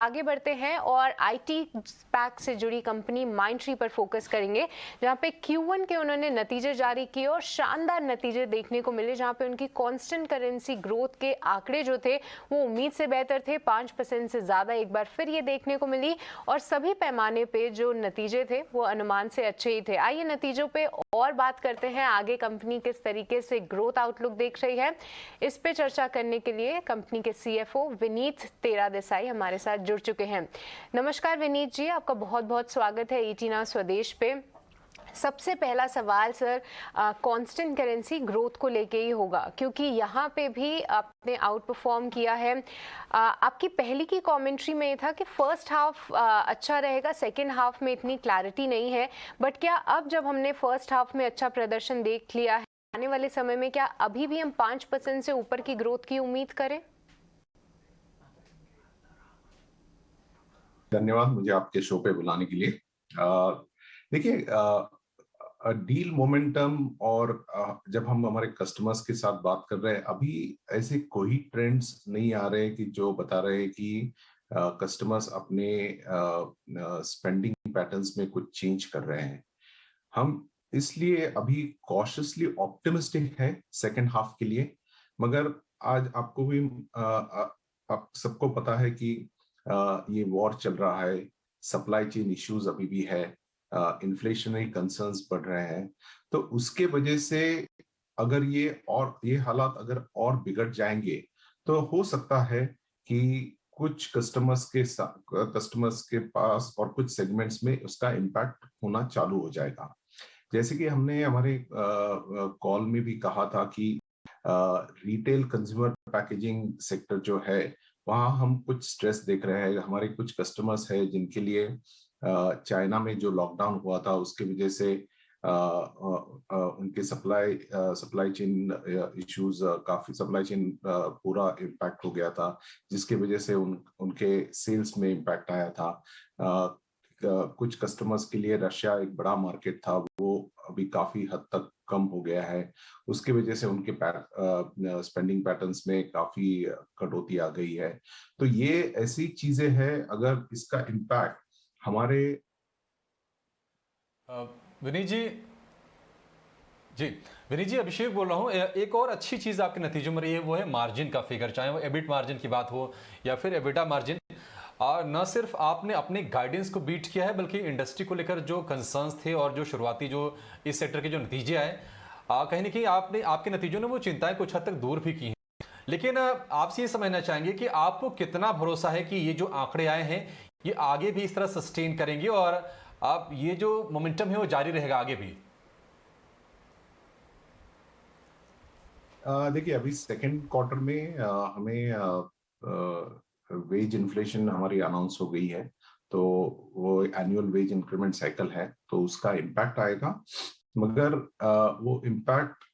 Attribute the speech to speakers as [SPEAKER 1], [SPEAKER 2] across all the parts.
[SPEAKER 1] आगे बढ़ते हैं और आईटी पैक से जुड़ी कंपनी माइंडट्री पर फोकस करेंगे, जहां पे Q1 के उन्होंने नतीजे जारी किए और शानदार नतीजे देखने को मिले, जहां पे उनकी कांस्टेंट करेंसी ग्रोथ के आंकड़े जो थे वो उम्मीद से बेहतर थे। 5% से ज़्यादा एक बार फिर ये देखने को मिली और सभी पैमाने पे जो नतीजे थे वो अनुमान से अच्छे ही थे। आइए नतीजों पे और बात करते हैं, आगे कंपनी किस तरीके से ग्रोथ आउटलुक देख रही है। इस पे चर्चा करने के लिए कंपनी के CFO विनीत तेरादेसाई हमारे साथ जुड़ चुके हैं। नमस्कार विनीत जी, आपका बहुत बहुत स्वागत है ET Now स्वदेश पे। सबसे पहला सवाल सर कांस्टेंट करेंसी ग्रोथ को लेके ही होगा, क्योंकि यहाँ पे भी आपने आउट परफॉर्म किया है। आपकी पहली की कमेंट्री में ये था कि फर्स्ट हाफ अच्छा रहेगा, सेकेंड हाफ में इतनी क्लैरिटी नहीं है, बट क्या अब जब हमने फर्स्ट हाफ में अच्छा प्रदर्शन देख लिया है, आने वाले समय में क्या अभी भी हम 5% से ऊपर की ग्रोथ की उम्मीद करें?
[SPEAKER 2] धन्यवाद मुझे आपके शो पे बुलाने के लिए। देखिए, डील मोमेंटम और जब हम हमारे कस्टमर्स के साथ बात कर रहे हैं, अभी ऐसे कोई ट्रेंड्स नहीं आ रहे कि जो बता रहे हैं कि कस्टमर्स अपने स्पेंडिंग पैटर्न्स में कुछ चेंज कर रहे हैं। हम इसलिए अभी कॉशियसली ऑप्टिमिस्टिक है सेकेंड हाफ के लिए। मगर आज आपको भी आप सबको पता है कि ये वॉर चल रहा है, सप्लाई चेन इश्यूज अभी भी है, इन्फ्लेशनरी कंसर्न्स बढ़ रहे हैं। तो उसके वजह से अगर ये हालात अगर और बिगड़ जाएंगे तो हो सकता है कि कुछ कस्टमर्स के पास और कुछ सेगमेंट्स में उसका इम्पैक्ट होना चालू हो जाएगा। जैसे कि हमने हमारे कॉल में भी कहा था कि रिटेल कंज्यूमर पैकेजिंग सेक्टर जो है, वहाँ हम कुछ स्ट्रेस देख रहे हैं। हमारे कुछ कस्टमर्स हैं जिनके लिए चाइना में जो लॉकडाउन हुआ था उसके वजह से उनके सप्लाई चेन इश्यूज, काफी सप्लाई चेन पूरा इम्पैक्ट हो गया था, जिसके वजह से उनके सेल्स में इम्पैक्ट आया था। कुछ कस्टमर्स के लिए रशिया एक बड़ा मार्केट था, वो अभी काफी हद तक कम हो गया है। उसकी वजह से उनके स्पेंडिंग पैटर्न्स में काफी कटौती आ गई है। तो ये ऐसी चीजें हैं, अगर इसका इम्पैक्ट हमारे
[SPEAKER 3] विनीत जी जी विनीत जी, अभिषेक बोल रहा हूँ। एक और अच्छी चीज़ आपके नतीजों में रही है, वो है मार्जिन का फिगर, चाहे वो एबिट मार्जिन की बात हो या फिर एबिटा मार्जिन। न सिर्फ आपने अपने गाइडेंस को बीट किया है, बल्कि इंडस्ट्री को लेकर जो कंसर्न्स थे और जो शुरुआती जो इस सेक्टर के जो नतीजे आए, कहीं ना कहीं आपने आपके नतीजों ने वो चिंताएं कुछ हद तक दूर भी की हैं। लेकिन आपसे ये समझना चाहेंगे कि आपको कितना भरोसा है कि ये जो आंकड़े आए हैं ये आगे भी इस तरह सस्टेन करेंगे और आप ये जो मोमेंटम है वो जारी रहेगा आगे भी?
[SPEAKER 2] देखिए, अभी सेकेंड क्वार्टर में हमें वेज इन्फ्लेशन हमारी अनाउंस हो गई है, तो वो एनुअल वेज इंक्रीमेंट साइकिल है, तो उसका इम्पैक्ट आएगा। मगर वो इम्पैक्ट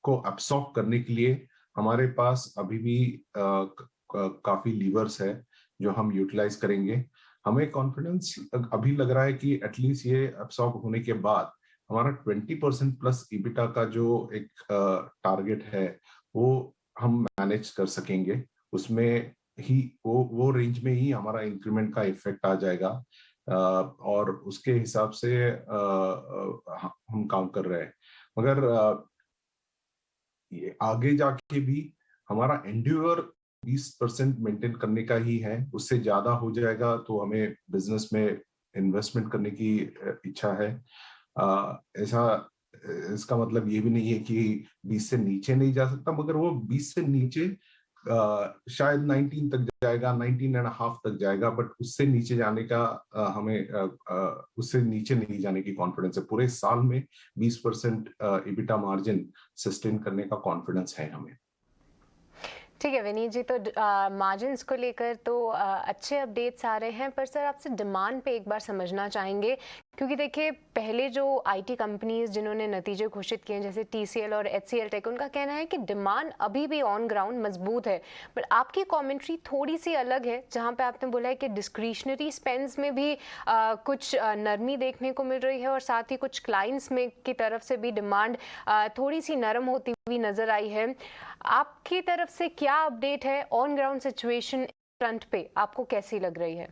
[SPEAKER 2] को अब्सॉर्ब करने के लिए हमारे पास अभी भी काफी लीवर्स है जो हम यूटिलाइज करेंगे। हमें कॉन्फिडेंस अभी लग रहा है कि एटलीस्ट ये अब्सॉर्ब होने के बाद हमारा 20% प्लस ईबिटा का जो एक टारगेट है वो हम मैनेज कर सकेंगे। उसमें ही वो रेंज में ही हमारा इंक्रीमेंट का इफेक्ट आ जाएगा, और उसके हिसाब से हम काम कर रहे हैं। मगर ये आगे जाके भी हमारा एंड्योर 20% मेंटेन करने का ही है। उससे ज्यादा हो जाएगा तो हमें बिजनेस में इन्वेस्टमेंट करने की इच्छा है। ऐसा इसका मतलब ये भी नहीं है कि 20 से नीचे नहीं जा सकता, मगर वो 20 से नीचे शायद 19 तक जाएगा, 19 एंड हाफ तक जाएगा, बट उससे नीचे जाने का उससे नीचे नहीं जाने की कॉन्फिडेंस है। पूरे साल में 20% इबिटा मार्जिन सस्टेन करने का कॉन्फिडेंस है हमें।
[SPEAKER 1] ठीक है विनीत जी, तो मार्जिन्स को लेकर तो अच्छे अपडेट्स आ रहे हैं, पर सर आपसे डिमांड पे एक बार समझना चाहेंगे, क्योंकि देखिए पहले जो आईटी कंपनीज जिन्होंने नतीजे घोषित किए हैं जैसे TCL और HCL टेक, उनका कहना है कि डिमांड अभी भी ऑन ग्राउंड मजबूत है। पर आपकी कमेंट्री थोड़ी सी अलग है, जहां पे आपने बोला है कि डिस्क्रिशनरी स्पेंड्स में भी कुछ नरमी देखने को मिल रही है और साथ ही कुछ क्लाइंट्स में की तरफ से भी डिमांड थोड़ी सी नरम होती हुई नजर आई है। आपकी तरफ से क्या अपडेट है ऑन ग्राउंड सिचुएशन फ्रंट पे आपको कैसी लग रही है?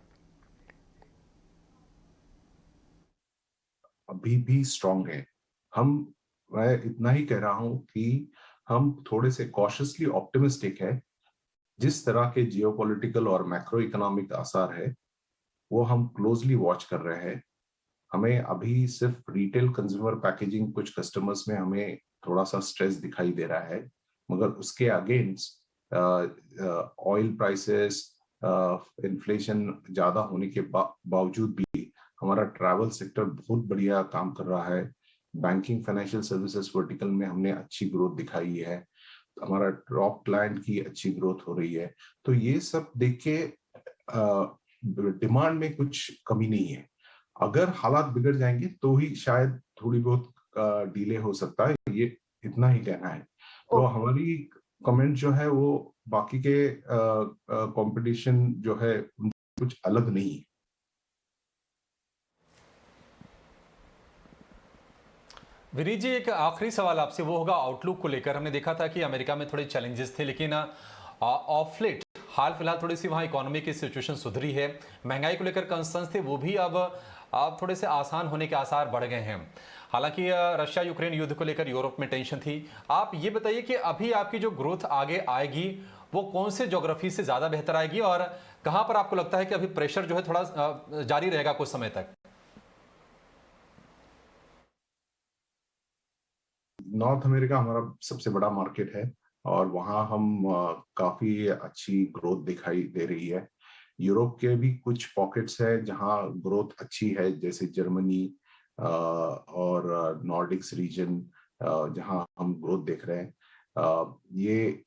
[SPEAKER 2] अभी भी स्ट्रांग है। हम मैं इतना ही कह रहा हूं कि हम थोड़े से कॉशियसली ऑप्टिमिस्टिक है। जिस तरह के जियोपॉलिटिकल और मैक्रो इकोनॉमिक आसार है, वो हम क्लोजली वॉच कर रहे हैं। हमें अभी सिर्फ रिटेल कंज्यूमर पैकेजिंग कुछ कस्टमर्स में हमें थोड़ा सा स्ट्रेस दिखाई दे रहा है, मगर उसके अगेंस्ट ऑयल प्राइसेस, इन्फ्लेशन ज्यादा होने के बावजूद भी हमारा ट्रैवल सेक्टर बहुत बढ़िया काम कर रहा है। बैंकिंग फाइनेंशियल सर्विसेज वर्टिकल में हमने अच्छी ग्रोथ दिखाई है। हमारा टॉप क्लाइंट की अच्छी ग्रोथ हो रही है। तो ये सब देख के डिमांड में कुछ कमी नहीं है। अगर हालात बिगड़ जाएंगे तो ही शायद थोड़ी बहुत डिले हो सकता है। ये इतना ही कहना है। तो हमारी कमेंट जो है वो बाकी के कंपटीशन जो है कुछ अलग नहीं है।
[SPEAKER 3] विनीत जी, एक आखिरी सवाल आपसे वो होगा आउटलुक को लेकर। हमने देखा था कि अमेरिका में थोड़े चैलेंजेस थे, लेकिन ऑफ लेट हाल फिलहाल थोड़ी सी वहाँ इकोनॉमी की सिचुएशन सुधरी है। महंगाई को लेकर कंसर्न्स थे, वो भी अब थोड़े से आसान होने के आसार बढ़ गए हैं। हालांकि रशिया यूक्रेन युद्ध को लेकर यूरोप में टेंशन थी। आप ये बताइए कि अभी आपकी जो ग्रोथ आगे आएगी वो कौन से ज्योग्राफी से ज़्यादा बेहतर आएगी, और कहाँ पर आपको लगता है कि अभी प्रेशर जो है थोड़ा जारी रहेगा कुछ समय तक?
[SPEAKER 2] नॉर्थ अमेरिका हमारा सबसे बड़ा मार्केट है और वहाँ हम काफी अच्छी ग्रोथ दिखाई दे रही है। यूरोप के भी कुछ पॉकेट्स है जहाँ ग्रोथ अच्छी है, जैसे जर्मनी और नॉर्डिक्स रीजन, जहाँ हम ग्रोथ देख रहे हैं। ये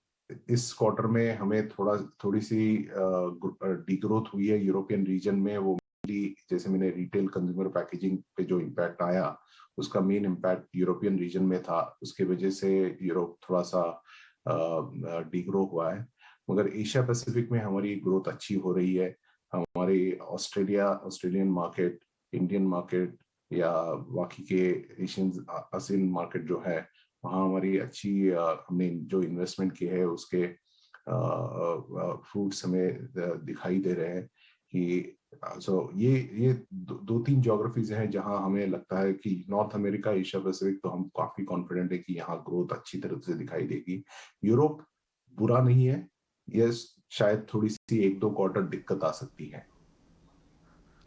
[SPEAKER 2] इस क्वार्टर में हमें थोड़ी सी डिग्रोथ हुई है यूरोपियन रीजन में। वो जैसे मैंने रिटेल कंज्यूमर पैकेजिंग पे जो इम्पैक्ट आया, उसका मेन इम्पैक्ट यूरोपियन रीजन में था। उसके वजह से यूरोप थोड़ा सा डिग्रो हुआ है। मगर एशिया पैसिफिक में हमारी ग्रोथ अच्छी हो रही है। हमारी ऑस्ट्रेलियन मार्केट, इंडियन मार्केट या बाकी के एशियन मार्केट जो है, वहाँ हमारी अच्छी हमने जो इन्वेस्टमेंट की है उसके फ्रूट्स हमें दिखाई दे रहे हैं कि ये दो तीन ज्योग्राफीज हैं जहां हमें लगता है कि नॉर्थ अमेरिका, एशिया पैसिफिक तो हम काफी कॉन्फिडेंट है कि यहाँ ग्रोथ अच्छी तरह से दिखाई देगी। यूरोप बुरा नहीं है, ये शायद थोड़ी सी एक दो क्वार्टर दिक्कत आ सकती है।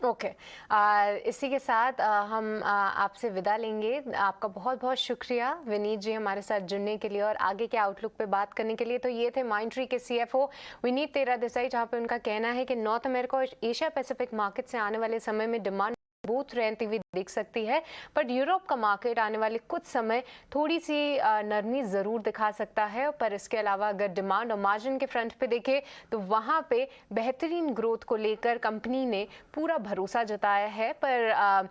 [SPEAKER 1] ओके इसी के साथ हम आपसे विदा लेंगे। आपका बहुत बहुत शुक्रिया विनीत जी हमारे साथ जुड़ने के लिए और आगे के आउटलुक पे बात करने के लिए। तो ये थे माइंडट्री के CFO विनीत तेरादेसाई, जहाँ पे उनका कहना है कि नॉर्थ अमेरिका और एशिया पैसिफिक मार्केट से आने वाले समय में डिमांड मजबूत रहती हुई दिख सकती है, बट यूरोप का मार्केट आने वाले कुछ समय थोड़ी सी नरमी ज़रूर दिखा सकता है। पर इसके अलावा अगर डिमांड और मार्जिन के फ्रंट पे देखें तो वहाँ पे बेहतरीन ग्रोथ को लेकर कंपनी ने पूरा भरोसा जताया है। पर